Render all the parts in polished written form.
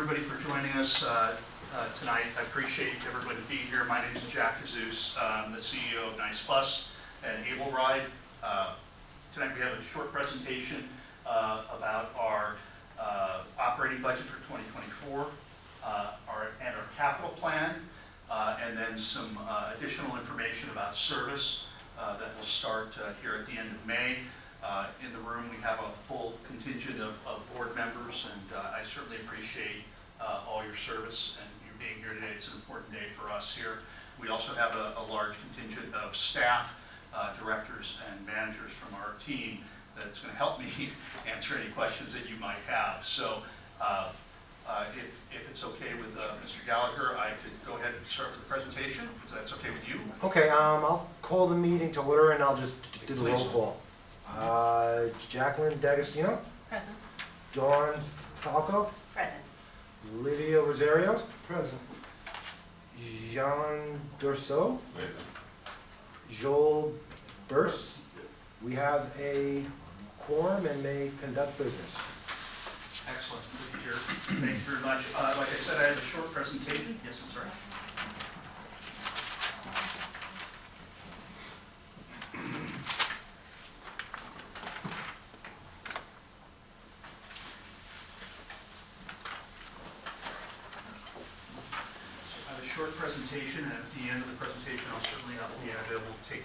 everybody for joining us tonight. I appreciate everybody being here. My name is Jack Jesus. I'm the CEO of Nice Plus and Able Ride. Tonight we have a short presentation about our operating budget for 2024 and our capital plan, and then some additional information about service that will start here at the end of May. In the room, we have a full contingent of board members, and I certainly appreciate all your service and you being here today. It's an important day for us here. We also have a large contingent of staff, directors, and managers from our team that's going to help me answer any questions that you might have. So if it's okay with Mr. Gallagher, I could go ahead and start with the presentation, if that's okay with you. Okay, I'll call the meeting to order and I'll just do the roll call. Jacqueline D'Agostino. Present. Dawn Falco. Present. Livia Rosario. Present. Jean Dorso. Present. Joel Burse. We have a quorum and may conduct business. Excellent, good to hear. Thank you very much. Like I said, I have a short presentation. Yes, I'm sorry. Short presentation, and at the end of the presentation, I'll certainly be available to take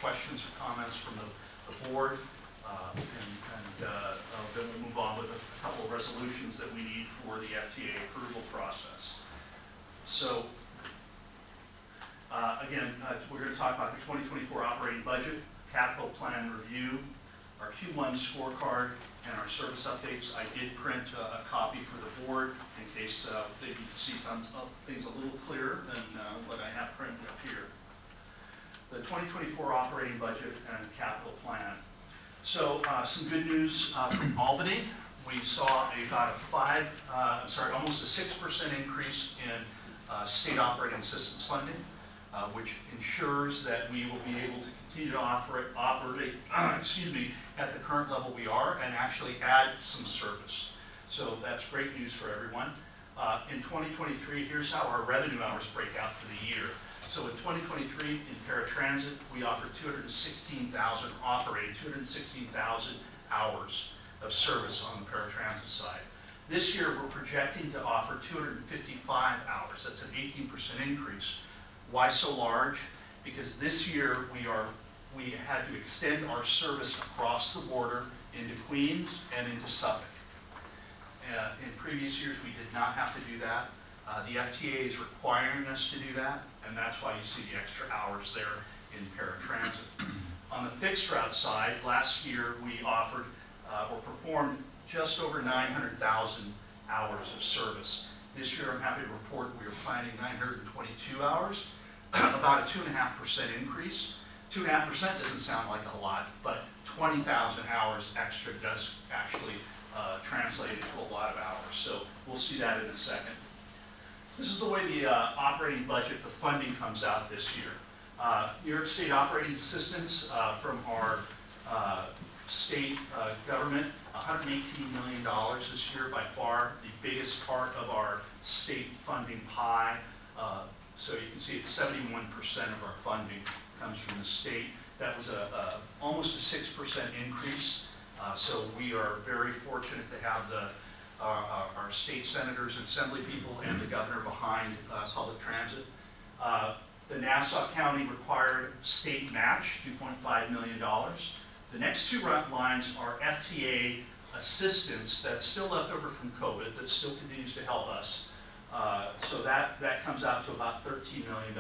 questions or comments from the board, and then we'll move on with a couple of resolutions that we need for the FTA approval process. So, again, we're going to talk about the 2024 operating budget, capital plan review, our Q1 scorecard, and our service updates. I did print a copy for the board in case they need to see things a little clearer than what I have printed up here. The 2024 operating budget and capital plan. So some good news from Albany. We saw about almost a 6% increase in state operating assistance funding, which ensures that we will be able to continue to operate at the current level we are and actually add some service. So that's great news for everyone. In 2023, here's how our revenue hours break out for the year. So in 2023, in paratransit, we offered 216,000 hours of service on the paratransit side. This year, we're projecting to offer 255 hours. That's an 18% increase. Why so large? Because this year we had to extend our service across the border into Queens and into Suffolk. In previous years, we did not have to do that. The FTA is requiring us to do that, and that's why you see the extra hours there in paratransit. On the fixed route side, last year we offered or performed just over 900,000 hours of service. This year, I'm happy to report we are planning 922 hours, about a 2.5% increase. 2.5% doesn't sound like a lot, but 20,000 hours extra does actually translate into a lot of hours. So we'll see that in a second. This is the way the operating budget, the funding comes out this year. New York State operating assistance from our state government, $118 million this year, by far the biggest part of our state funding pie. So you can see it's 71% of our funding comes from the state. That was almost a 6% increase. So we are very fortunate to have our state senators and assembly people and the governor behind public transit. The Nassau County required state match, $2.5 million. The next two lines are FTA assistance that's still left over from COVID, that still continues to help us. So that comes out to about $13 million.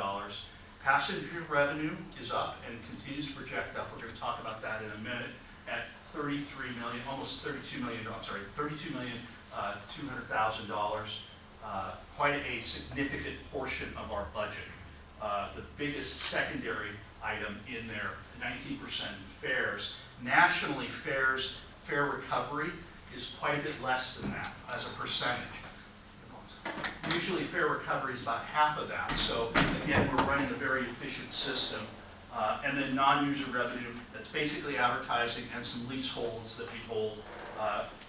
Passenger revenue is up and continues to project up. We're going to talk about that in a minute at $33 million, almost $32 million, I'm sorry, $32,200,000. Quite a significant portion of our budget. The biggest secondary item in there, 19% fares. Nationally, fare recovery is quite a bit less than that as a percentage. Usually fare recovery is about half of that. So again, we're running a very efficient system. And then non-user revenue, that's basically advertising and some leaseholds that we hold,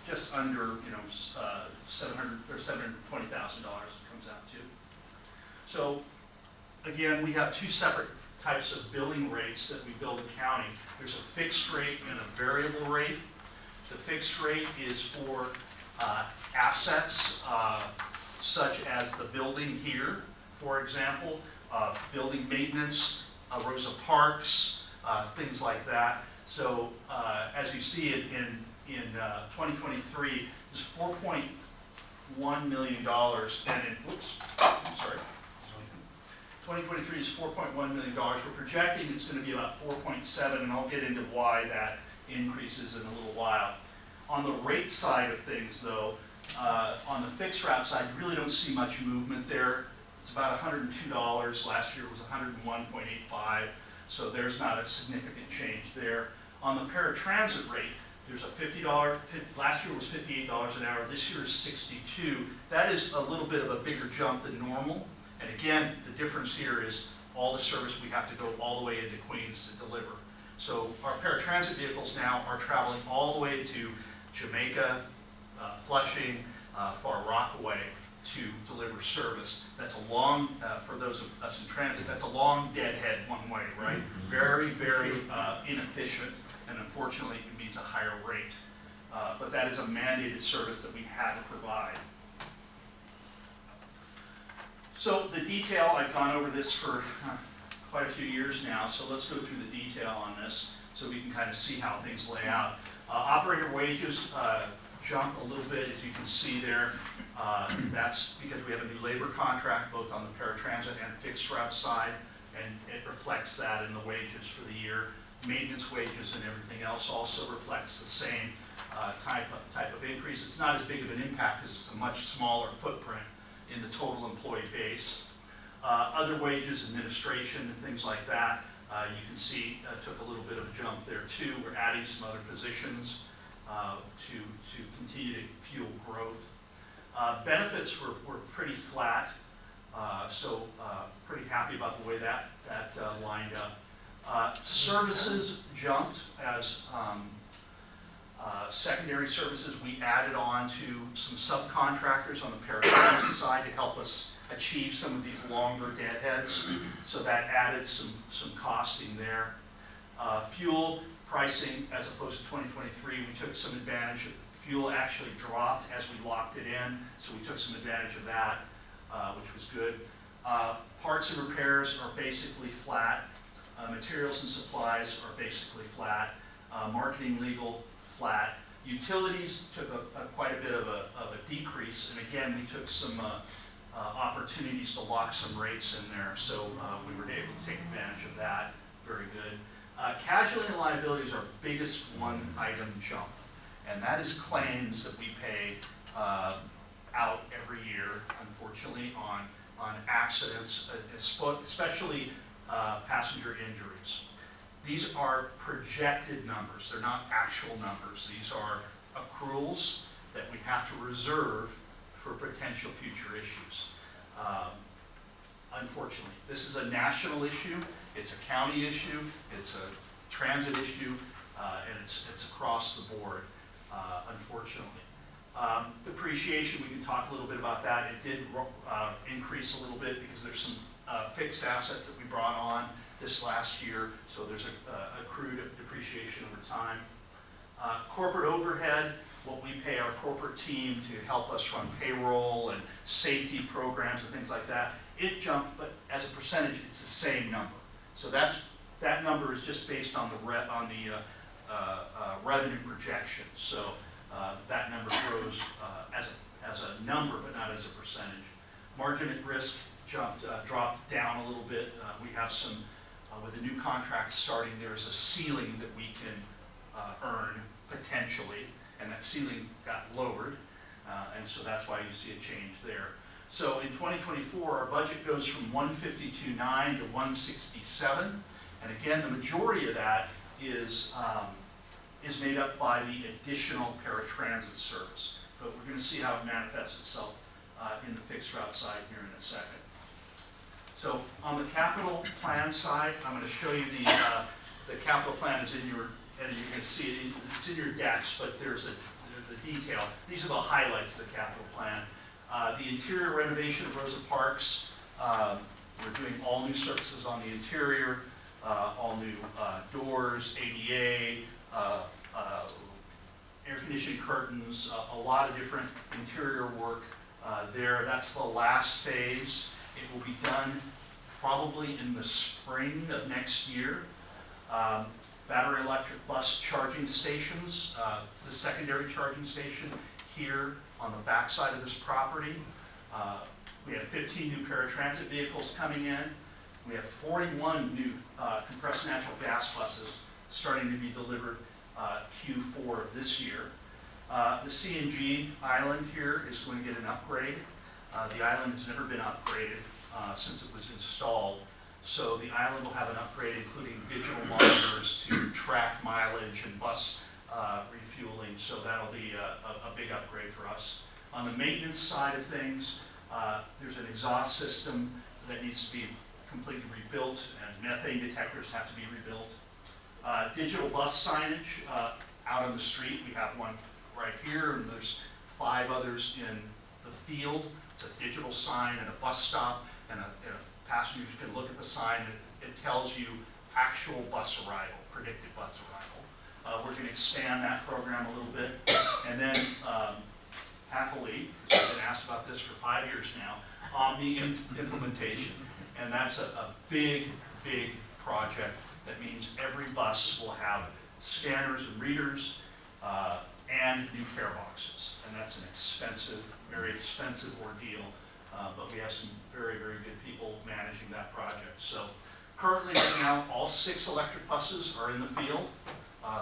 just under, $700 or $720,000 it comes out to. So again, we have two separate types of billing rates that we bill the county. There's a fixed rate and a variable rate. The fixed rate is for assets such as the building here, for example, building maintenance, Rosa Parks, things like that. So as you see it in 2023, it's $4.1 million, and in, whoops, I'm sorry. 2023 is $4.1 million. We're projecting it's going to be about 4.7, and I'll get into why that increases in a little while. On the rate side of things, though, on the fixed route side, you really don't see much movement there. It's about $102. Last year it was $101.85, so there's not a significant change there. On the paratransit rate, there's a $50, last year was $58 an hour, this year is $62. That is a little bit of a bigger jump than normal. And again, the difference here is all the service we have to go all the way into Queens to deliver. So our paratransit vehicles now are traveling all the way to Jamaica, Flushing, Far Rockaway to deliver service. That's a long, for those of us in transit, that's a long deadhead one way, right? Very, very inefficient, and unfortunately it means a higher rate. But that is a mandated service that we had to provide. So the detail, I've gone over this for quite a few years now, so let's go through the detail on this so we can kind of see how things lay out. Operator wages jump a little bit, as you can see there. That's because we have a new labor contract both on the paratransit and fixed route side, and it reflects that in the wages for the year. Maintenance wages and everything else also reflects the same type of increase. It's not as big of an impact because it's a much smaller footprint in the total employee base. Other wages, administration, and things like that, you can see took a little bit of a jump there too. We're adding some other positions to continue to fuel growth. Benefits were pretty flat, so pretty happy about the way that lined up. Services jumped as secondary services. We added on to some subcontractors on the paratransit side to help us achieve some of these longer deadheads. So that added some costing there. Fuel pricing, as opposed to 2023, we took some advantage of fuel actually dropped as we locked it in, so we took some advantage of that, which was good. Parts and repairs are basically flat. Materials and supplies are basically flat. Marketing, legal, flat. Utilities took quite a bit of a decrease, and again, we took some opportunities to lock some rates in there, so we were able to take advantage of that. Very good. Casualty and liability is our biggest one item jump, and that is claims that we pay out every year, unfortunately, on accidents, especially passenger injuries. These are projected numbers. They're not actual numbers. These are accruals that we have to reserve for potential future issues. Unfortunately, this is a national issue. It's a county issue. It's a transit issue, and it's across the board, unfortunately. Depreciation, we can talk a little bit about that. It did increase a little bit because there's some fixed assets that we brought on this last year, so there's accrued depreciation over time. Corporate overhead, what we pay our corporate team to help us run payroll and safety programs and things like that, it jumped, but as a percentage, it's the same number. So that number is just based on the revenue projection. So that number grows as a number, but not as a percentage. Margin at risk dropped down a little bit. We have some, with the new contract starting, there's a ceiling that we can earn potentially, and that ceiling got lowered, and so that's why you see a change there. So in 2024, our budget goes from 152.9 to 167, and again, the majority of that is made up by the additional paratransit service. But we're going to see how it manifests itself in the fixed route side here in a second. So on the capital plan side, I'm going to show you the capital plan is in your, and you're going to see it, it's in your decks, but there's the detail. These are the highlights of the capital plan. The interior renovation of Rosa Parks, we're doing all new surfaces on the interior, all new doors, ADA, air conditioning curtains, a lot of different interior work there. That's the last phase. It will be done probably in the spring of next year. Battery electric bus charging stations, the secondary charging station here on the back side of this property. We have 15 new paratransit vehicles coming in. We have 41 new compressed natural gas buses starting to be delivered Q4 of this year. The CNG island here is going to get an upgrade. The island has never been upgraded since it was installed. So the island will have an upgrade including digital monitors to track mileage and bus refueling. So that'll be a big upgrade for us. On the maintenance side of things, there's an exhaust system that needs to be completely rebuilt, and methane detectors have to be rebuilt. Digital bus signage out on the street. We have one right here, and there's 5 others in the field. It's a digital sign and a bus stop, and passengers can look at the sign, and it tells you actual bus arrival, predicted bus arrival. We're going to expand that program a little bit, and then happily, because I've been asked about this for 5 years now, Omni implementation, and that's a big, big project. That means every bus will have scanners and readers and new fare boxes, and that's an expensive, very expensive ordeal, but we have some very, very good people managing that project. So currently right now, all 6 electric buses are in the field.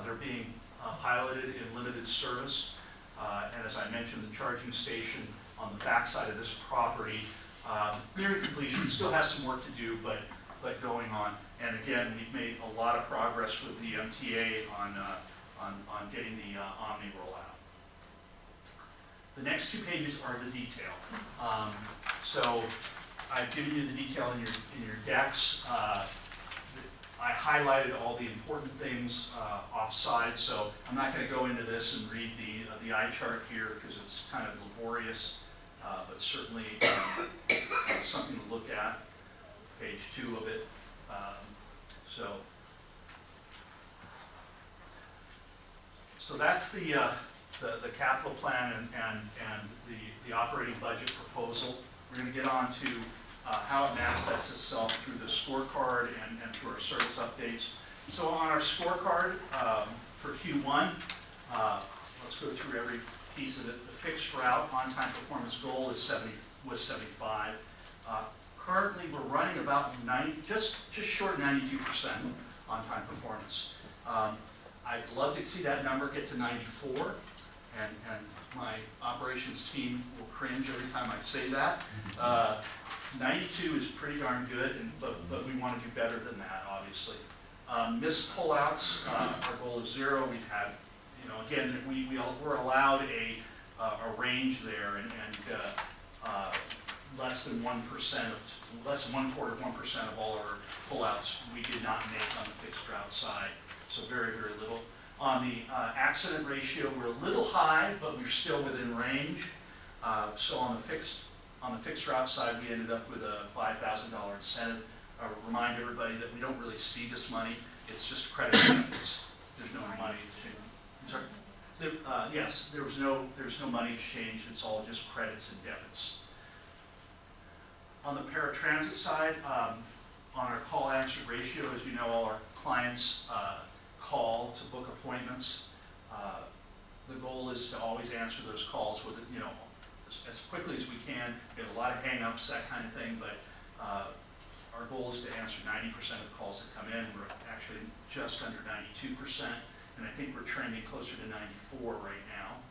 They're being piloted in limited service. And as I mentioned, the charging station on the backside of this property, nearing completion, still has some work to do, but going on. And again, we've made a lot of progress with the MTA on getting the Omni rollout. The next 2 pages are the detail. So I've given you the detail in your decks. I highlighted all the important things offside, so I'm not going to go into this and read the eye chart here because it's kind of laborious, but certainly something to look at. Page 2 of it. So that's the capital plan and the operating budget proposal. We're going to get on to how it manifests itself through the scorecard and through our service updates. So on our scorecard for Q1, let's go through every piece of it. The fixed route on-time performance goal is 75. Currently, we're running about just short of 92% on-time performance. I'd love to see that number get to 94, and my operations team will cringe every time I say that. 92 is pretty darn good, but we want to do better than that, obviously. Missed pullouts, our goal is 0. We've had, again, we're allowed a range there, and less than 1% less than 1/4 of 1% of all our pullouts we did not make on the fixed route side, so very, very little. On the accident ratio, we're a little high, but we're still within range. So on the fixed route side, we ended up with a $5,000 incentive. I would remind everybody that we don't really see this money. It's just credit debits. There's no money to. Sorry. Yes, there's no money exchanged. It's all just credits and debits. On the paratransit side, on our call answer ratio, as you know, all our clients call to book appointments. The goal is to always answer those calls with, as quickly as we can. We have a lot of hang-ups, that kind of thing, but our goal is to answer 90% of the calls that come in. We're actually just under 92%, and I think we're trending closer to 94 right now.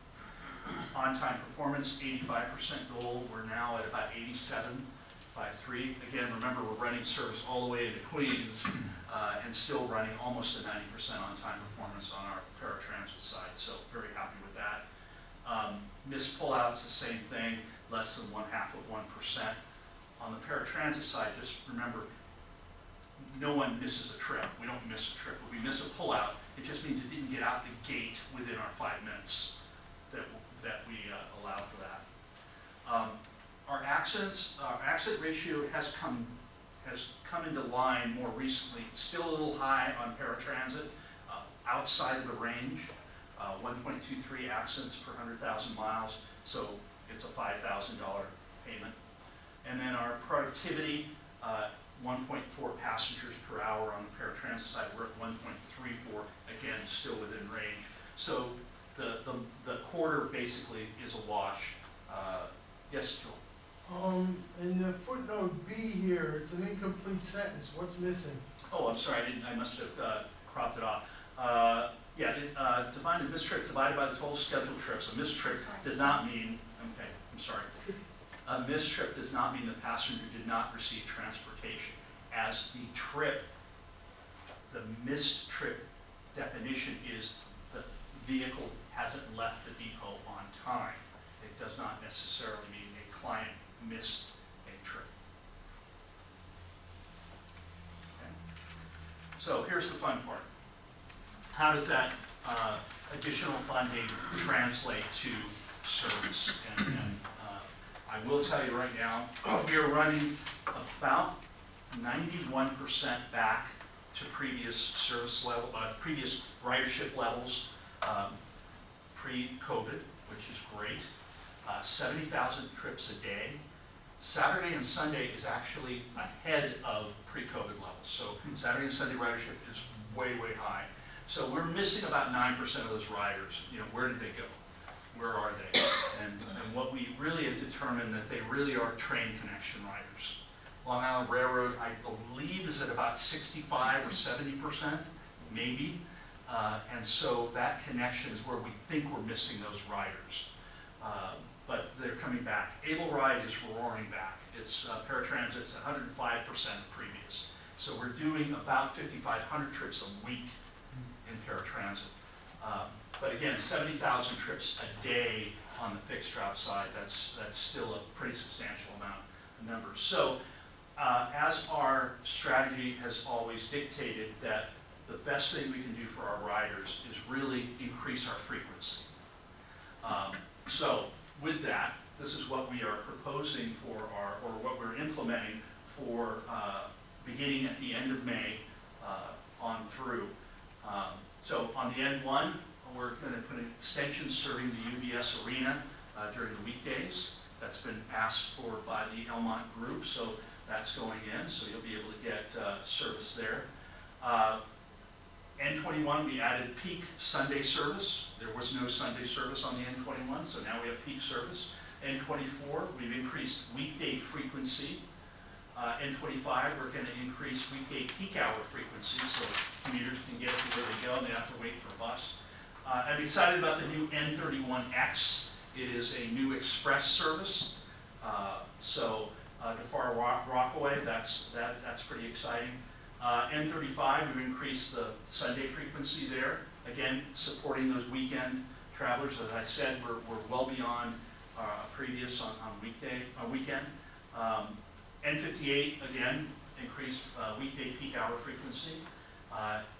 On-time performance, 85% goal. We're now at about 87.53. Again, remember, we're running service all the way into Queens and still running almost a 90% on-time performance on our paratransit side, so very happy with that. Missed pullouts, the same thing, less than 1/2 of 1%. On the paratransit side, just remember, no one misses a trip. We don't miss a trip. If we miss a pullout, it just means it didn't get out the gate within our 5 minutes. that we allow for that. Our accident ratio has come into line more recently. It's still a little high on paratransit, outside of the range, 1.23 accidents per 100,000 miles, so it's a $5,000 payment. And then our productivity, 1.4 passengers per hour on the paratransit side. We're at 1.34, again, still within range. So the quarter basically is a wash. Yes, Joel? In the footnote B here, it's an incomplete sentence. What's missing? Oh, I'm sorry, I must have cropped it off. Defined as missed trip divided by the total scheduled trips. A missed trip does not mean, okay, I'm sorry. A missed trip does not mean the passenger did not receive transportation. As the trip, the missed trip definition is the vehicle hasn't left the depot on time. It does not necessarily mean a client missed a trip. Okay. So here's the fun part. How does that additional funding translate to service? And I will tell you right now, we are running about 91% back to previous service level, previous ridership levels pre-COVID, which is great. 70,000 trips a day. Saturday and Sunday is actually ahead of pre-COVID levels. So Saturday and Sunday ridership is way, way high. So we're missing about 9% of those riders. You know, where did they go? Where are they? And what we really have determined that they really are train connection riders. Long Island Railroad, I believe, is at about 65 or 70%, maybe. And so that connection is where we think we're missing those riders. But they're coming back. Able Ride is roaring back. It's paratransit is 105% of previous. So we're doing about 5,500 trips a week in paratransit. But again, 70,000 trips a day on the fixed route side, that's still a pretty substantial amount of numbers. So as our strategy has always dictated, that the best thing we can do for our riders is really increase our frequency. So with that, this is what we are proposing for or what we're implementing for beginning at the end of May on through. So on the N1, we're going to put an extension serving the UBS Arena during the weekdays. That's been asked for by the Elmont Group, so that's going in, so you'll be able to get service there. N21, we added peak Sunday service. There was no Sunday service on the N21, so now we have peak service. N24, we've increased weekday frequency. N25, we're going to increase weekday peak hour frequency so commuters can get to where they go and they have to wait for a bus. I'm excited about the new N31X. It is a new express service. DeFar Rockaway, that's pretty exciting. N35, we've increased the Sunday frequency there. Again, supporting those weekend travelers. As I said, we're well beyond previous on weekend. N58, again, increased weekday peak hour frequency.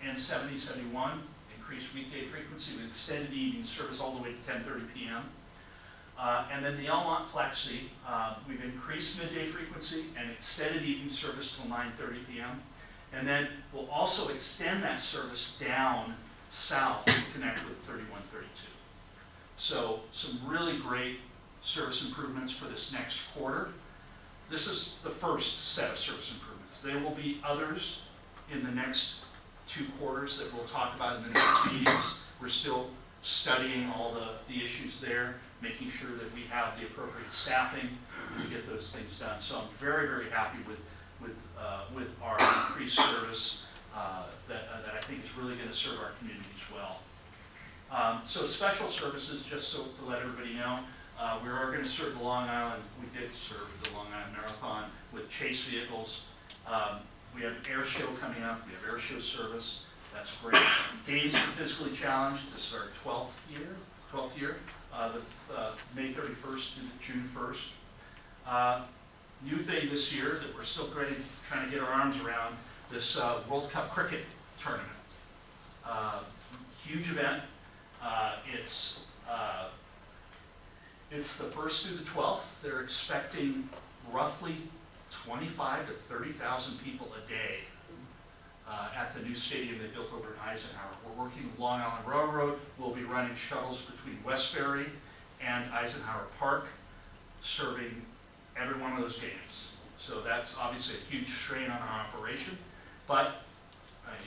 N70, 71, increased weekday frequency with extended evening service all the way to 10:30 p.m. And then the Elmont Flexi, we've increased midday frequency and extended evening service till 9:30 p.m. And then we'll also extend that service down south to connect with 3132. So some really great service improvements for this next quarter. This is the first set of service improvements. There will be others in the next 2 quarters that we'll talk about in the next meetings. We're still studying all the issues there, making sure that we have the appropriate staffing to get those things done. So I'm very, very happy with our increased service that I think is really going to serve our communities well. So special services, just so to let everybody know, we are going to serve the Long Island, we did serve the Long Island Marathon with chase vehicles. We have air show coming up, we have air show service, that's great. Games for Physically Challenged, this is our 12th year, May 31st to June 1st. New thing this year that we're still trying to get our arms around, this World Cup cricket tournament. Huge event. It's It's the 1st through the 12th. They're expecting roughly 25 to 30,000 people a day at the new stadium they built over in Eisenhower. We're working with Long Island Railroad. We'll be running shuttles between Westbury and Eisenhower Park, serving every one of those games. So that's obviously a huge strain on our operation, but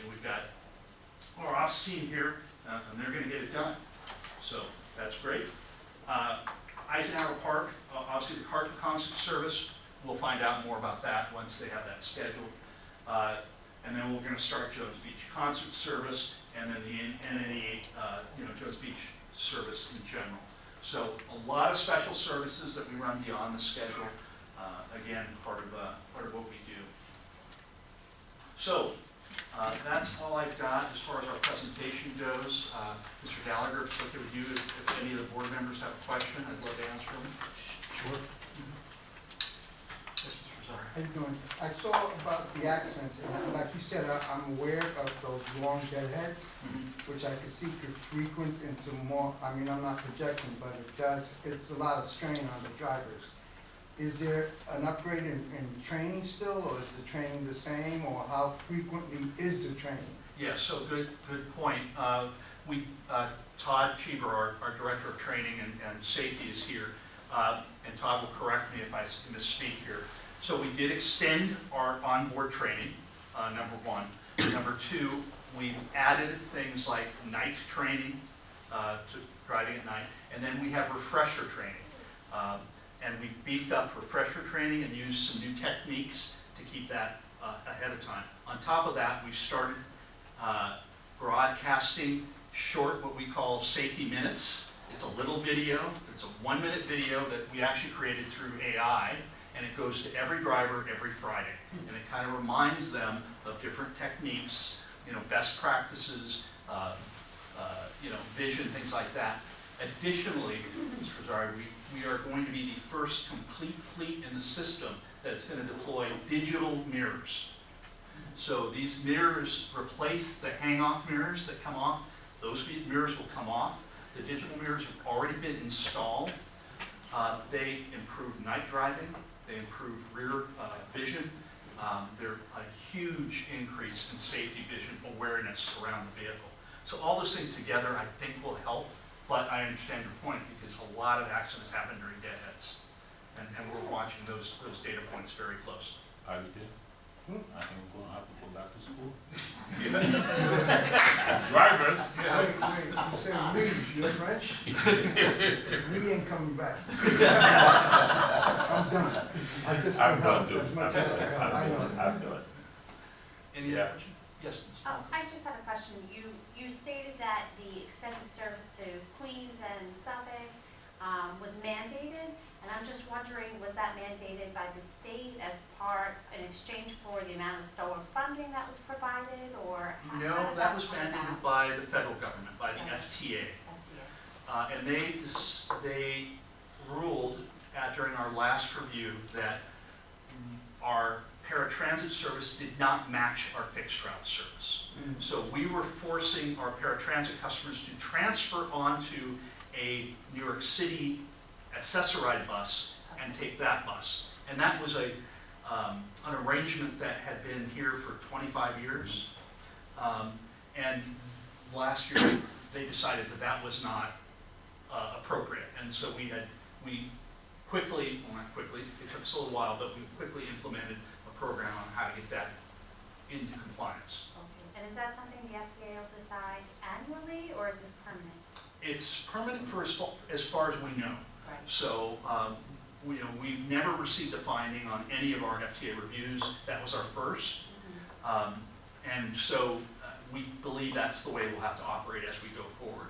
we've got our ops team here, and they're going to get it done. So that's great. Eisenhower Park, obviously the concert service, we'll find out more about that once they have that scheduled. And then we're going to start Jones Beach concert service, and then the NNE, Jones Beach service in general. So a lot of special services that we run beyond the schedule. Again, part of what we do. So that's all I've got as far as our presentation goes. Mr. Gallagher, if it's okay with you, if any of the board members have a question, I'd love to answer them. Sure. Yes, Mr. Rosari. How you doing? I saw about the accidents, and like you said, I'm aware of those long deadheads, which I could see could frequent into more, I mean, I'm not projecting, but it's a lot of strain on the drivers. Is there an upgrade in training still, or is the training the same, or how frequently is the training? Yeah, so good point. Todd Cheever, our Director of Training and Safety is here, and Todd will correct me if I misspeak here. So we did extend our onboard training, number one. Number two, we've added things like night training, to driving at night, and then we have refresher training. And we've beefed up refresher training and used some new techniques to keep that ahead of time. On top of that, we've started broadcasting short, what we call safety minutes. It's a little video, it's a 1-minute video that we actually created through AI, and it goes to every driver every Friday. And it kind of reminds them of different techniques, best practices, vision, things like that. Additionally, Mr. Rosari, we are going to be the first complete fleet in the system that's going to deploy digital mirrors. So these mirrors replace the hang-off mirrors that come off. Those mirrors will come off. The digital mirrors have already been installed. They improve night driving. They improve rear vision. They're a huge increase in safety vision awareness around the vehicle. So all those things together, I think, will help. But I understand your point, because a lot of accidents happen during deadheads. And we're watching those data points very closely. Are you there? I think we're going to have to go back to school. Drivers. Wait, you said we, you're French? We ain't coming back. I'm done. I just I'm don't done help too. as much as I know. I'm done. Any Yeah. other questions? Yes, Ms. Paul. I just had a question. You stated that the extended service to Queens and Suffolk was mandated, and I'm just wondering, was that mandated by the state as part, in exchange for the amount of STOA funding that was provided, or? how No, did that was come mandated about? by the federal government, by the Okay. FTA. FDA. And they ruled during our last review that our paratransit service did not match our fixed route service. So we were forcing our paratransit customers to transfer onto a New York City accessoride bus and take that bus. And that was an arrangement that had been here for 25 years. And last year, they decided that that was not appropriate. And so we quickly, well, not quickly, it took us a little while, but we quickly implemented a program on how to get that into compliance. Okay. And is that something the FDA will decide annually, or is this permanent? It's permanent for as far as we know. Right. So, we've never received a finding on any of our FTA reviews. That was our first. And so we believe that's the way we'll have to operate as we go forward.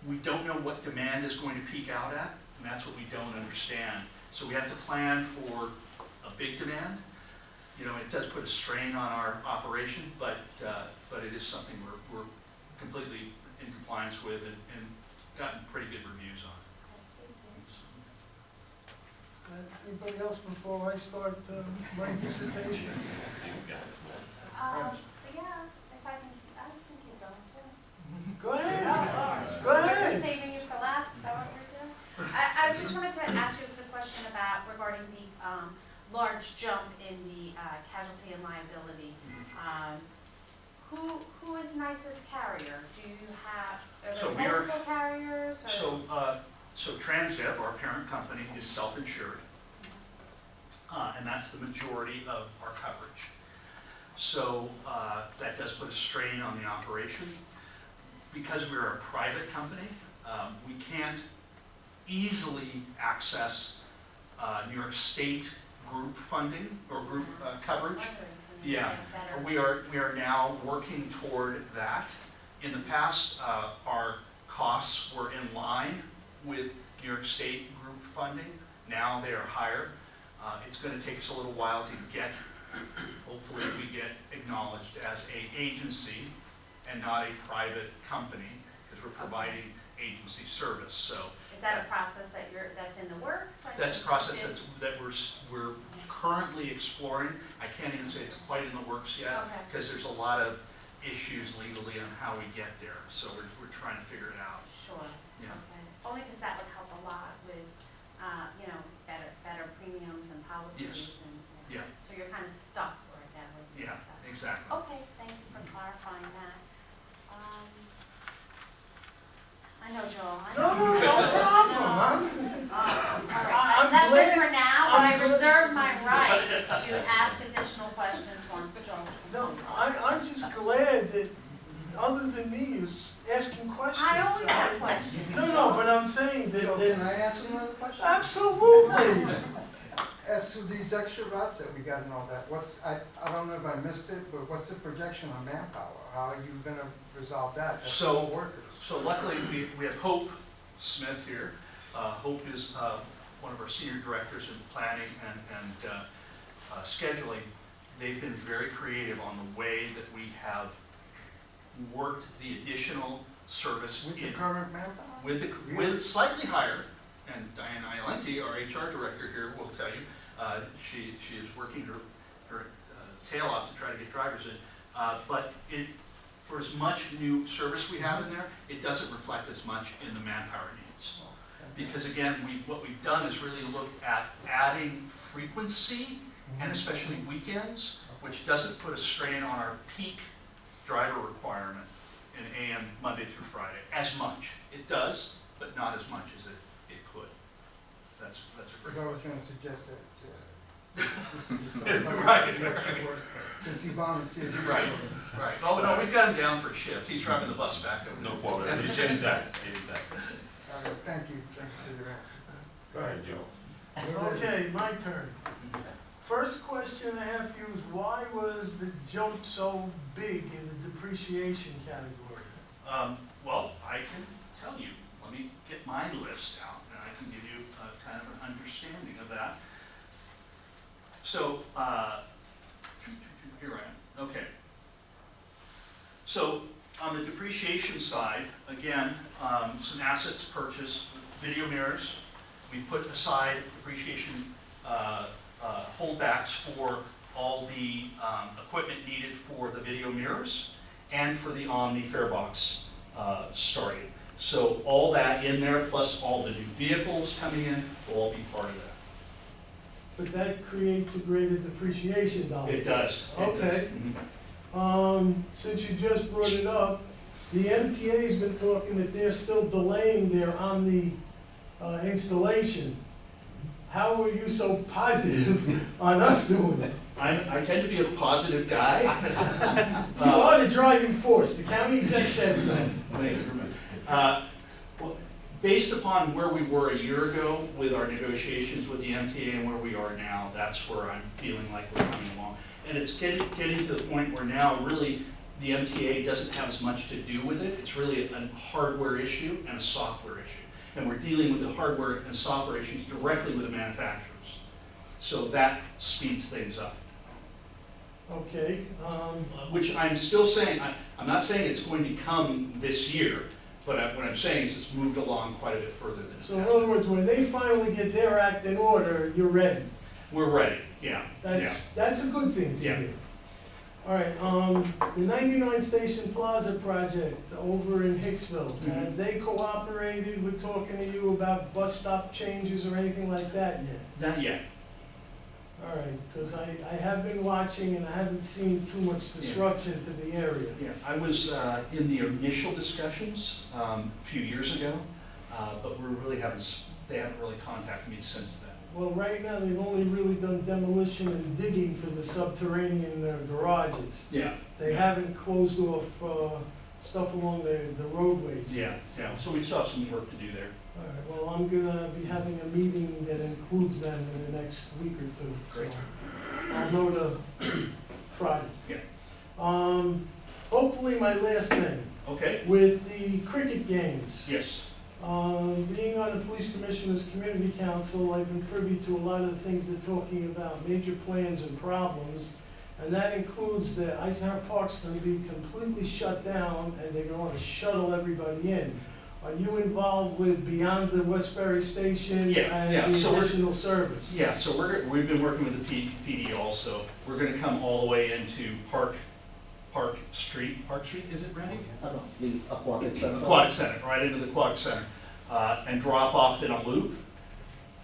We don't know what demand is going to peak out at, and that's what we don't understand. So we have to plan for a big demand. It does put a strain on our operation, but it is something we're completely in compliance with and gotten pretty good reviews on. Anybody else before I start my dissertation? Yeah, if I can keep going too. Go ahead. Go We're ahead. saving you for last, is that what we're doing? large jump in the casualty and liability. Who is NICE's carrier? Do you have, So are we there are- multiple carriers? Or? So Transdev, our parent company, is self-insured, and that's the majority of our coverage. So that does put a strain on the operation. Because we're a private company, we can't easily access New York State group funding or group coverage. Yeah, we are now working toward that. In the past, our costs were in line with New York State group funding. Now they are higher. It's going to take us a little while to get, hopefully we get acknowledged as an agency and not a private company, because we're providing agency service. So Is that a process that's in the works? that's a process that we're currently exploring. I can't even say it's quite in the works yet, Okay. because there's a lot of issues legally on how we get there. So we're trying to figure it out. Sure. Yeah. Okay. Only because that would help a lot with, better premiums and policies Yes. and. Yeah. So you're kind of stuck right now with. Yeah, that. exactly. Okay, thank you for clarifying that. I know, Joel, I know. No problem, No. I'm, All right, I'm that's it glad- for now, but I I'm glad- reserve my right to ask additional questions once Joel's no, completed. I'm just glad that other than me is asking questions. I always have questions. No, but I'm saying So that, can I ask another question? absolutely. As to these extra routes that we got and all that, I don't know if I missed it, but what's the projection on manpower? How are you gonna resolve that? That's So- all workers. So luckily, we have Hope Smith here. Hope is one of our senior directors in planning and scheduling. They've been very creative on the way that we have worked the additional service With the in, current manpower? with slightly higher, and Diane Iolenti, our HR director here, will tell you, she is working her tail off to try to get drivers in. But for as much new service we have in there, it doesn't reflect as much in the manpower needs. Because again, what we've done is really looked at adding frequency, and especially weekends, which doesn't put a strain on our peak driver requirement in AM Monday through Friday as much. It does, but not as much as it could. That's a Because great I was question. gonna suggest that. Right. Since he volunteered. Right. Right. Oh, no, we've got him down for a shift. He's driving the bus back over. No problem, anytime, anytime. All right, thank you for your answer. Right. Thank you. Okay, my turn. First question I have for you is why was the jump so big in the depreciation category? Well, I can tell you. Let me get my list out, and I can give you kind of an understanding of that. So, here I am. Okay. So, on the depreciation side, again, some assets purchased, video mirrors. We put aside depreciation holdbacks for all the equipment needed for the video mirrors and for the Omni Farebox starting. So all that in there, plus all the new vehicles coming in, will all be part of that. But that creates a greater depreciation dollar. It does. Okay. Since you just brought it up, the MTA's been talking that they're still delaying their Omni installation. How are you so positive on us doing it? I tend to be a positive guy. You are the driving force, the county exec said so. Well, based upon where we were a year ago with our negotiations with the MTA and where we are now, that's where I'm feeling like we're coming along. And it's getting to the point where now really the MTA doesn't have as much to do with it. It's really a hardware issue and a software issue. And we're dealing with the hardware and software issues directly with the manufacturers. So that speeds things up. Okay, Which I'm still saying, I'm not saying it's going to come this year, but what I'm saying is it's moved along quite a bit further than it's so in has other been. words, when they finally get their act in order, you're ready. We're ready, yeah, yeah. That's a good thing to Yeah. hear. All right, the 99 Station Plaza project over in Hicksville, have they cooperated with talking to you about bus stop changes or anything like that yet? Not yet. All right, because I have been watching and I haven't seen too much disruption to the area. Yeah, I was in the initial discussions a few years ago, but they haven't really contacted me since then. Well, right now, they've only really done demolition and digging for the subterranean garages. Yeah. They haven't closed off stuff along the roadways. Yeah, so we still have some work to do there. All right, well, I'm gonna be having a meeting that includes them in the next week or two. so Great. I'll know to try it. Yeah. Hopefully my last thing, Okay, with the cricket games. yes, Being on the police commissioner's community council, I've been privy to a lot of the things they're talking about, major plans and problems. And that includes that Eisenhower Park's gonna be completely shut down and they're gonna wanna shuttle everybody in. Are you involved with Beyond the Westbury Station Yeah, and the so we're- additional service? yeah, so we've been working with the PD also. We're gonna come all the way into Park Street, is it, Randy? The aquatic center. Aquatic Center, right into the Aquatic Center, and drop off in a loop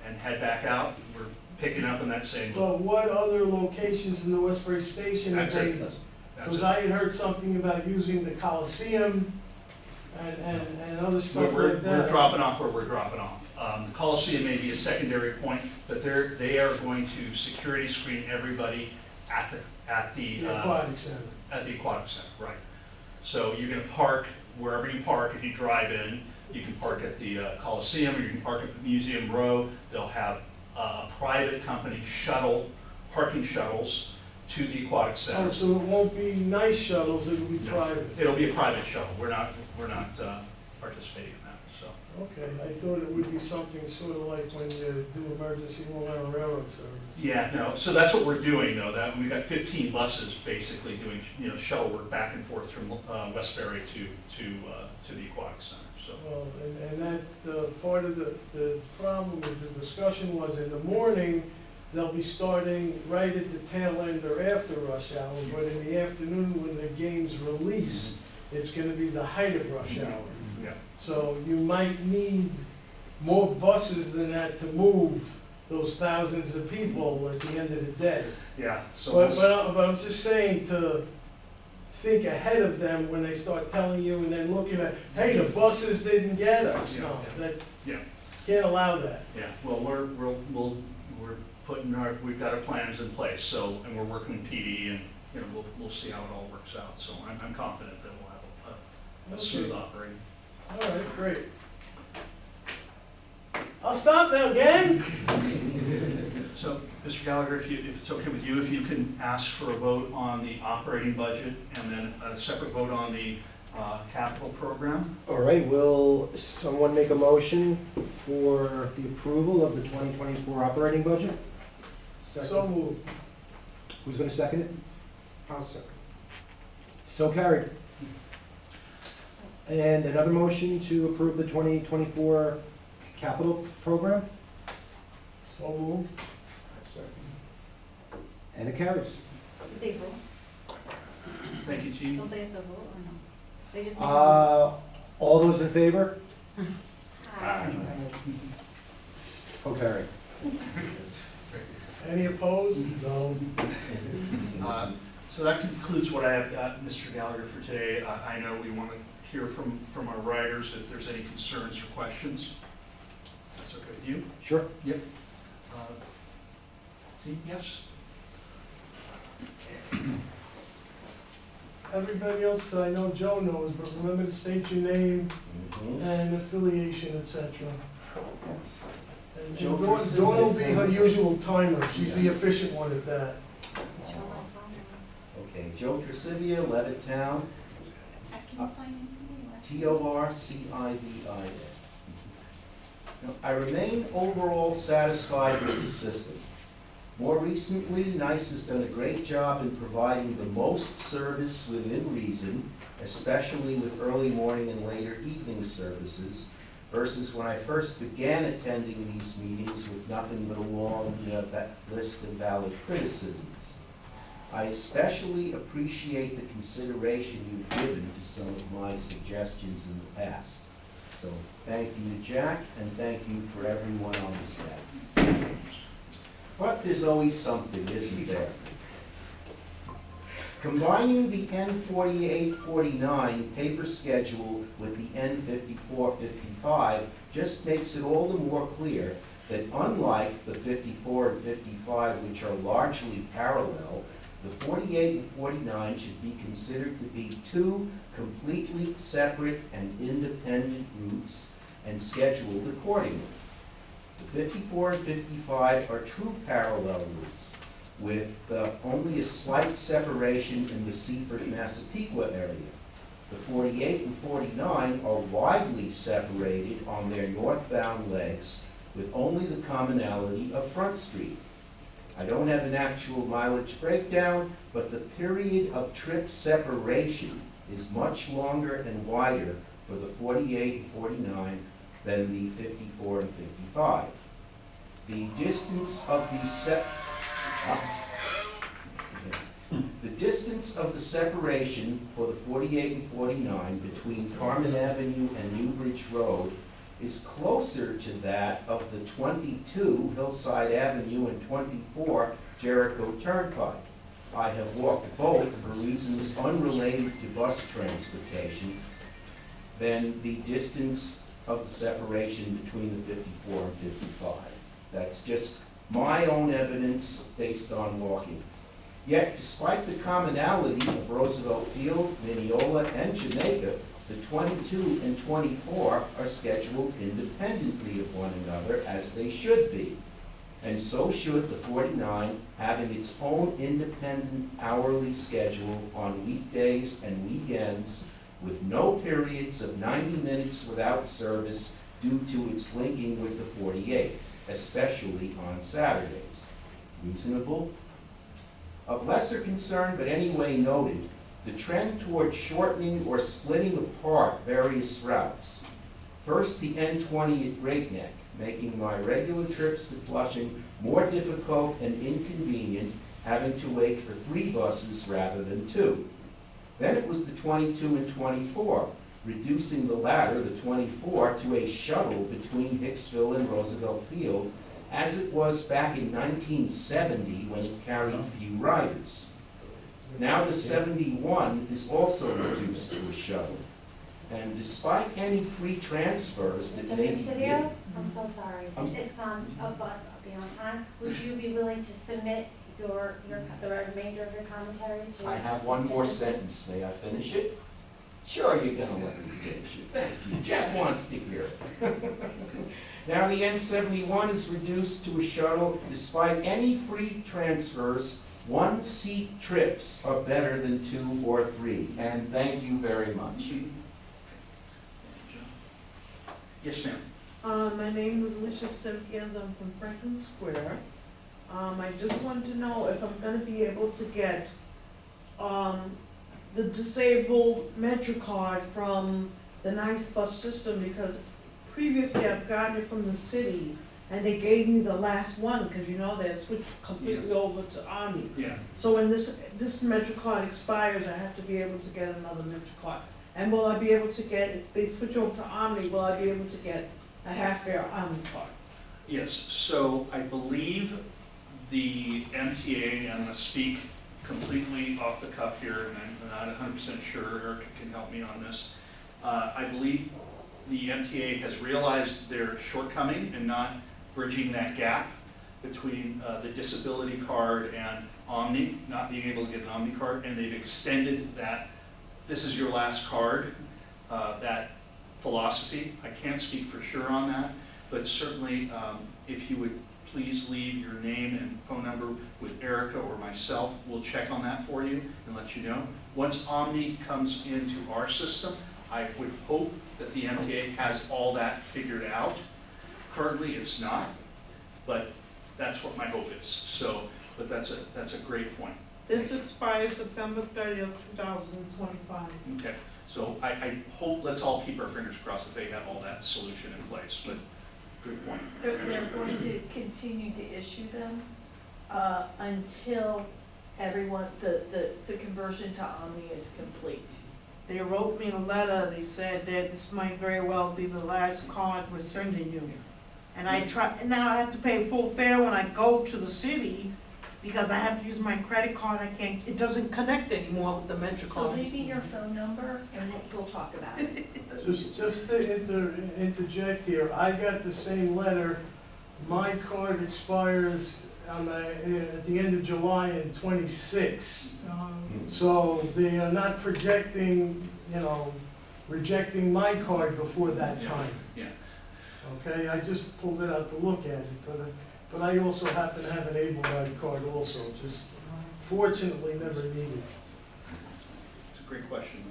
and head back out. We're picking up in that same loop. But what other locations in the Westbury Station? That's have it. they- That's Because it. I had heard something about using the Coliseum and other stuff We're like that. dropping off where we're dropping off. The Coliseum may be a secondary point, but they are going to security screen everybody at the The Aquatic Center. At the Aquatic Center, right. So you're gonna park wherever you park. If you drive in, you can park at the Coliseum, or you can park at the Museum Row. They'll have a private company parking shuttles to the Aquatic Oh, Center. so it won't be nice shuttles, it'll be No. private? It'll be a private shuttle. We're not participating in that, so. Okay, I thought it would be something sort of like when you do emergency Long Island Railroad service. Yeah, no, so that's what we're doing though, that we've got 15 buses basically doing, shuttle work back and forth from Westbury to the Aquatic Center, so. Well, and that, part of the problem with the discussion was in the morning, they'll be starting right at the tail end or after rush hour, but in the afternoon when the game's released, it's gonna be the height of rush hour. Yeah. So you might need more buses than that to move those thousands of people at the end of the day. Yeah, so. But I'm just saying to think ahead of them when they start telling you and then looking at, hey, the buses didn't get us. No, that, Yeah. can't allow that. Yeah, well, we're we've got our plans in place, so, and we're working with PD and, we'll see how it all works out. So I'm confident that we'll have a smooth Okay. operating. All right, great. I'll stop now, gang. So, Mr. Gallagher, if it's okay with you, if you can ask for a vote on the operating budget and then a separate vote on the capital program. All right, will someone make a motion for the approval of the 2024 operating budget? So moved. Who's gonna second it? I'll second. So carried. And another motion to approve the 2024 capital program, So moved. and it carries. Did they vote? Thank you, Chief. Don't they have to vote or no? They just. All those in favor? So carried. Any opposed? No. So that concludes what I have, Mr. Gallagher, for today. I know we want to hear from our writers if there's any concerns or questions. That's okay with you? Sure. Yep. Steve, yes? Everybody else, I know Joe knows, but remember to state your name and affiliation, et cetera. And Joe Dawn will be her usual timer, she's the efficient one at that. Okay, Joe Tracivia, Levittown, Can you explain it? Torcivia. Now, I remain overall satisfied with the system. More recently, NICE has done a great job in providing the most service within reason, especially with early morning and later evening services, versus when I first began attending these meetings with nothing but a long list of valid criticisms. I especially appreciate the consideration you've given to some of my suggestions in the past. So thank you to Jack, and thank you for everyone on the staff. But there's always something, isn't there? Combining the N48-49 paper schedule with the N54-55 just makes it all the more clear that unlike the 54 and 55, which are largely parallel, the 48 and 49 should be considered to be two completely separate and independent routes and scheduled accordingly. The 54 and 55 are true parallel routes with only a slight separation in the Seaford-Massapequa area. The 48 and 49 are widely separated on their northbound legs with only the commonality of Front Street. I don't have an actual mileage breakdown, but the period of trip separation is much longer and wider for the 48 and 49 than the 54 and 55. The distance of the distance of the separation for the 48 and 49 between Carmen Avenue and Newbridge Road is closer to that of the 22 Hillside Avenue and 24 Jericho Turnpike. I have walked both for reasons unrelated to bus transportation than the distance of the separation between the 54 and 55. That's just my own evidence based on walking. Yet, despite the commonality of Roosevelt Field, Mineola, and Jamaica, the 22 and 24 are scheduled independently of one another, as they should be. And so should the 49, having its own independent hourly schedule on weekdays and weekends, with no periods of 90 minutes without service due to its linking with the 48, especially on Saturdays. Reasonable? Of lesser concern, but anyway noted, the trend toward shortening or splitting apart various routes. First, the N20 at Great Neck, making my regular trips to Flushing more difficult and inconvenient, having to wait for 3 buses rather than 2. Then it was the 22 and 24, reducing the latter, the 24, to a shuttle between Hicksville and Roosevelt Field, as it was back in 1970 when it carried few riders. Now the 71 is also reduced to a shuttle. And despite any free transfers that Mr. may be Presidio, given, I'm so sorry, Um, it's gone beyond time. Would you be willing to submit the remainder of your commentary to? I have one more sentence. May I finish it? Sure, you're gonna let me finish it. Thank you. Jack wants to hear it. Now the N71 is reduced to a shuttle. Despite any free transfers, 1-seat trips are better than 2 or 3. And thank you very much. Yes, ma'am. My name is Alicia Simpkins, I'm from Franklin Square. I just wanted to know if I'm gonna be able to get, the disabled MetroCard from the Nice Bus System, because previously I've gotten it from the city, and they gave me the last one, because you know, they had switched completely over to Omni. Yeah. So when this MetroCard expires, I have to be able to get another MetroCard. And will I be able to get, if they switch over to Omni, will I be able to get a half-fare Omni card? Yes, so I believe the MTA, and I'm gonna speak completely off the cuff here, and I'm not 100% sure, Erica can help me on this. I believe the MTA has realized their shortcoming in not bridging that gap between the disability card and Omni, not being able to get an Omni card, and they've extended that, this is your last card, that philosophy. I can't speak for sure on that, but certainly if you would please leave your name and phone number with Erica or myself, we'll check on that for you and let you know. Once Omni comes into our system, I would hope that the MTA has all that figured out. Currently, it's not, but that's what my hope is. So, but that's a great point. This expires September 30th, 2025. Okay, so I hope, let's all keep our fingers crossed that they have all that solution in place, but good point. They're going to continue to issue them until everyone, the conversion to Omni is complete. They wrote me a letter, they said that this might very well be the last card we're sending you. And and now I have to pay full fare when I go to the city, because I have to use my credit card, it doesn't connect anymore with the Metro So card. leave me your phone number and we'll talk about it. Just to interject here, I got the same letter. My card expires at the end of July in '26. So they are not projecting, rejecting my card before that time. Yeah. Okay, I just pulled it out to look at it, but I also happen to have an Able Ride card also, just fortunately never needed. It's a great question.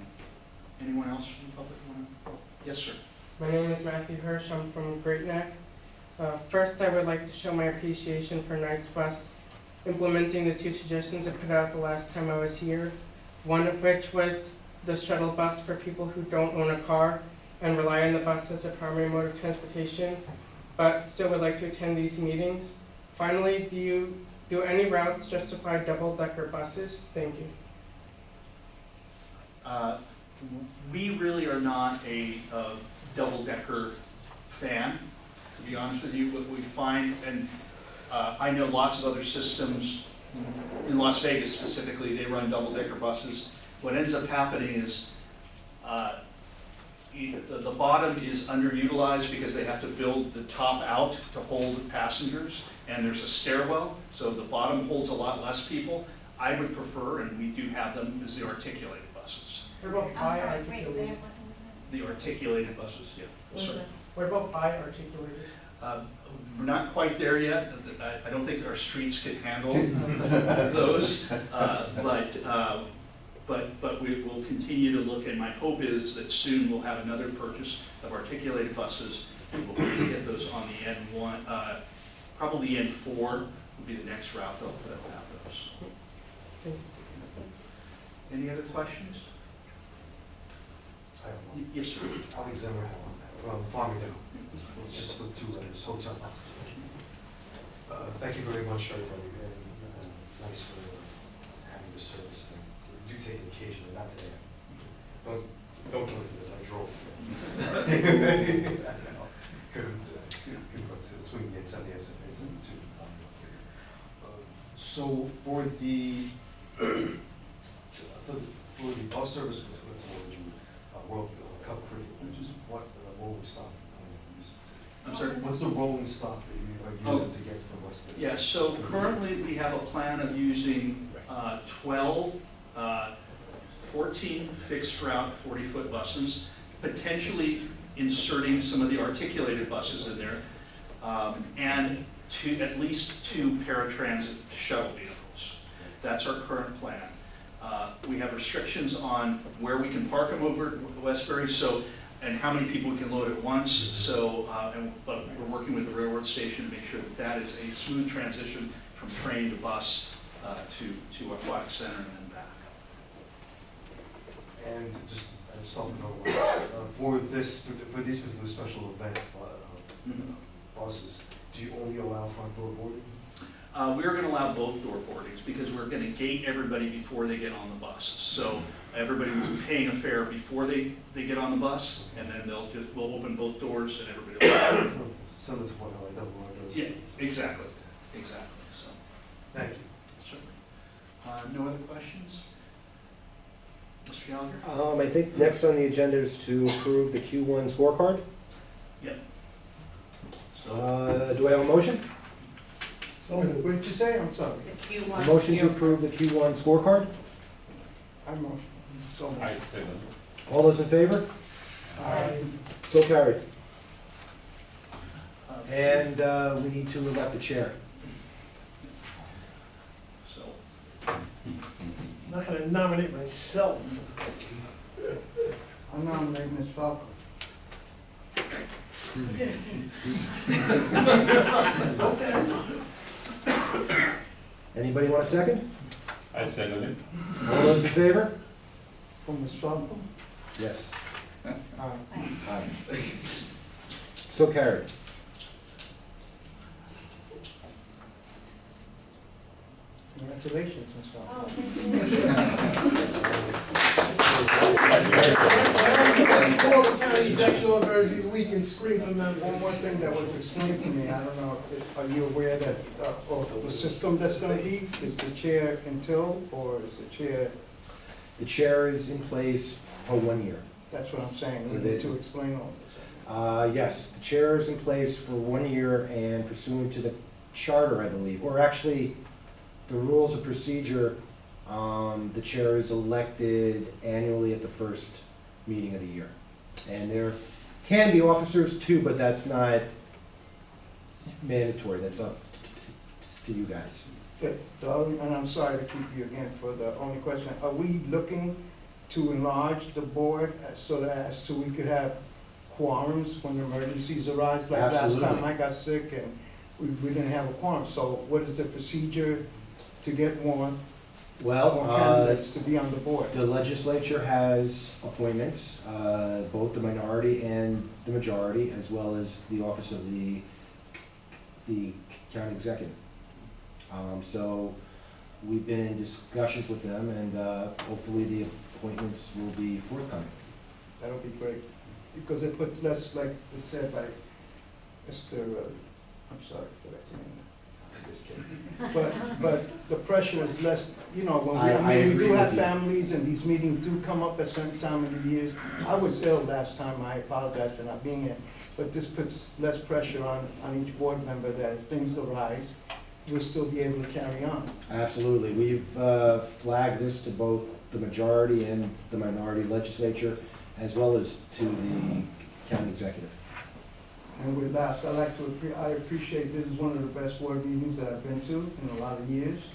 Anyone else from the public want to? Yes, sir. My name is Matthew Hirsch. I'm from Great Neck. First, I would like to show my appreciation for Nice Bus implementing the 2 suggestions I put out the last time I was here. One of which was the shuttle bus for people who don't own a car and rely on the bus as a primary mode of transportation, but still would like to attend these meetings. Finally, do any routes justify double-decker buses? Thank you. We really are not a double-decker fan, to be honest with you. What we find, and I know lots of other systems, in Las Vegas specifically, they run double-decker buses. What ends up happening is the bottom is underutilized because they have to build the top out to hold passengers, and there's a stairwell, so the bottom holds a lot less people. I would prefer, and we do have them, is the articulated buses. What about I'm sorry, wait, they have what was that? The articulated buses, yeah. Sorry. What about bi-articulated? We're not quite there yet. I don't think our streets can handle those, but we will continue to look, and my hope is that soon we'll have another purchase of articulated buses, and we'll get those on the N1, probably N4 will be the next route they'll have those. Any other questions? I don't know. Yes, sir. Alexander from Farmingdale. Let's just split 2 letters, hotel bus. Thank you very much, everybody, and nice for having the service. And we do take it occasionally, not today. Don't kill me for this, I drove. Couldn't go to swing me at Sunday, it's in 2. So for the bus service for the World Cup cricket, which is what rolling stock you use it to? I'm sorry? What's the rolling stock that you are using to get from West Bay? Yeah, so currently we have a plan of using 14 fixed route 40-foot buses, potentially inserting some of the articulated buses in there, and at least 2 paratransit shuttle vehicles. That's our current plan. We have restrictions on where we can park them over at Westbury, and how many people we can load at once. But we're working with the railroad station to make sure that is a smooth transition from train to bus to Aquatic Center and then back. And just to know, for these particular special event buses, do you only allow front door boarding? We're going to allow both door boardings because we're going to gate everybody before they get on the bus. So everybody will be paying a fare before they get on the bus, and then we'll open both doors and everybody will. Similar to what LA does. Yeah, exactly. So, thank you. Certainly. No other questions? Mr. Gallagher? I think next on the agenda is to approve the Q1 scorecard. Yep. So, Do I have a motion? So, what did you say? I'm sorry. The Q1. A motion to approve the Q1 scorecard. I motion. So, I second. All those in favor? So carried. And we need to elect the chair. so I'm not gonna nominate myself. I'm nominating Ms. Falco. Anybody want a second? I second it. All those in favor? For Ms. Falco? Yes. Aye. So carried. Congratulations, Mr. Oh, Alcala. Call the county executive order every week and scream from them. One more thing that was explained to me, I don't know, are you aware that, the system that's gonna be, is the chair until, or is the chair, The chair is in place for 1 year. that's what I'm saying, you With need it. to explain all this. Yes, the chair is in place for 1 year and pursuant to the charter, I believe, or actually, the rules of procedure, the chair is elected annually at the first meeting of the year. And there can be officers too, but that's not mandatory, that's up to you guys. And I'm sorry to keep you again for the only question, are we looking to enlarge the board so that as to we could have quorums when emergencies arise? Like last time Absolutely. I got sick and we didn't have a quorum, so what is the procedure to get more Well, candidates to be on the board? the legislature has appointments, both the minority and the majority, as well as the office of the county executive. So we've been in discussions with them, and hopefully the appointments will be forthcoming. That'll be great, because it puts less, like was said by Mr., I'm sorry for that name. I'm just kidding. But the pressure is less, you know, when we, I I mean, we agree do have with you. families and these meetings do come up at certain time of the year. I was ill last time, I apologize for not being here, but this puts less pressure on each board member that if things arise, we'll still be able to carry on. Absolutely. We've flagged this to both the majority and the minority legislature, as well as to the county executive. And with that, I appreciate, this is one of the best board meetings that I've been to in a lot of years.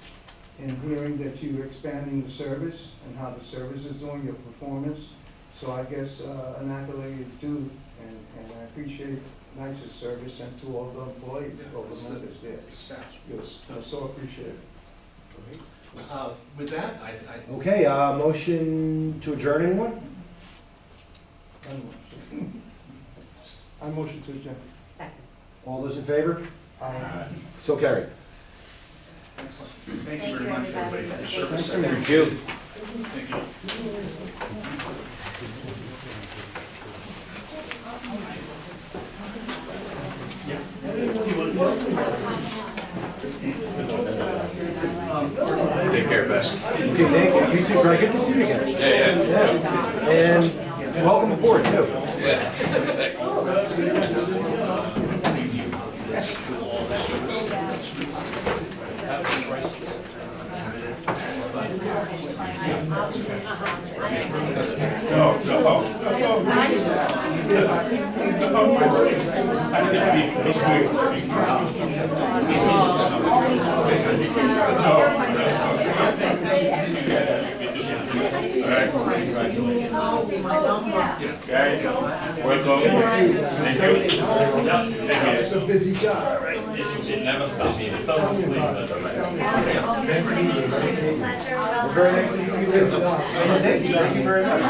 And hearing that you're expanding the service and how the service is doing, your performance. So I guess an accolade is due, and I appreciate NICE's service and to all the employees, all the members there. Yes, I so appreciate it. With that, I Okay, motion to adjourn, anyone? I motion to adjourn. Second. All those in favor? Aye. So carried. Excellent. Thank Thank you very you, much, everybody. everybody, for your service. Thank you. Thank you. Take care, Bess. Okay, thank you. You too, Greg. Good to see you again. Yeah. And welcome aboard, too. Yeah. Thanks. It's a busy job. It never stops. It Tell doesn't me sleep. about it. Pleasure. Very nice to meet you, too. Thank you very much.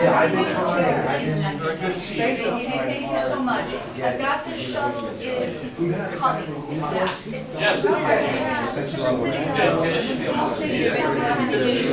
Yeah, I've been trying. Thank you so much. I've got the shuttle is coming. It's Yes. not. It's